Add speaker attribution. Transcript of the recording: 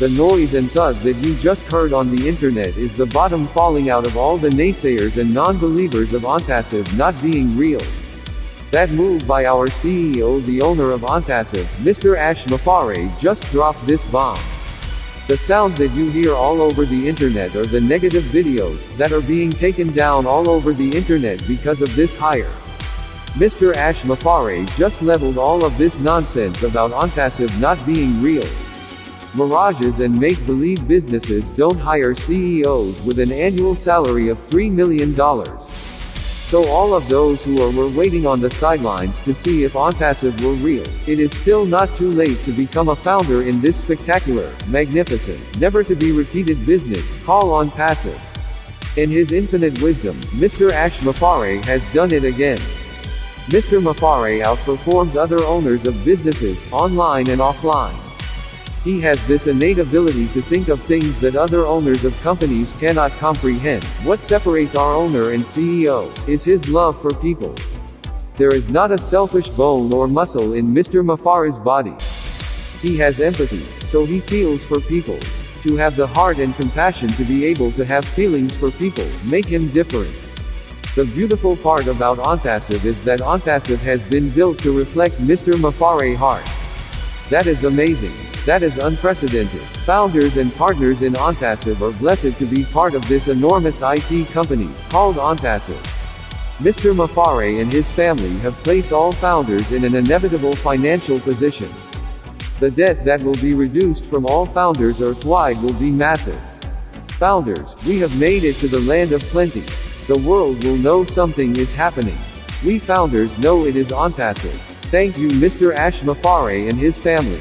Speaker 1: The noise and thud that you just heard on the internet is the bottom falling out of all the naysayers and non-believers of OnPASSIVE not being real. That move by our CEO, the owner of OnPASSIVE, Mr. Ash Mufareh, just dropped this bomb. The sound that you hear all over the internet are the negative videos that are being taken down all over the internet because of this hire. Mr. Ash Mufareh just leveled all of this nonsense about OnPASSIVE not being real. Mirages and make-believe businesses don't hire CEOs with an annual salary of $3 million. So all of those who were waiting on the sidelines to see if OnPASSIVE were real, it is still not too late to become a founder in this spectacular, magnificent, never-to-be-repeated business called OnPASSIVE. In his infinite wisdom, Mr. Ash Mufareh has done it again. Mr. Mufareh outperforms other owners of businesses, online and offline. He has this innate ability to think of things that other owners of companies cannot comprehend. What separates our owner and CEO is his love for people. There is not a selfish bone or muscle in Mr. Mufareh's body. He has empathy, so he feels for people. To have the heart and compassion to be able to have feelings for people make him different. The beautiful part about OnPASSIVE is that OnPASSIVE has been built to reflect Mr. Mufareh's heart. That is amazing. That is unprecedented. Founders and partners in OnPASSIVE are blessed to be part of this enormous IT company called OnPASSIVE. Mr. Mufareh and his family have placed all founders in an inevitable financial position. The debt that will be reduced from all founders earthwide will be massive. Founders, we have made it to the land of plenty. The world will know something is happening. We founders know it is OnPASSIVE. Thank you, Mr. Ash Mufareh and his family.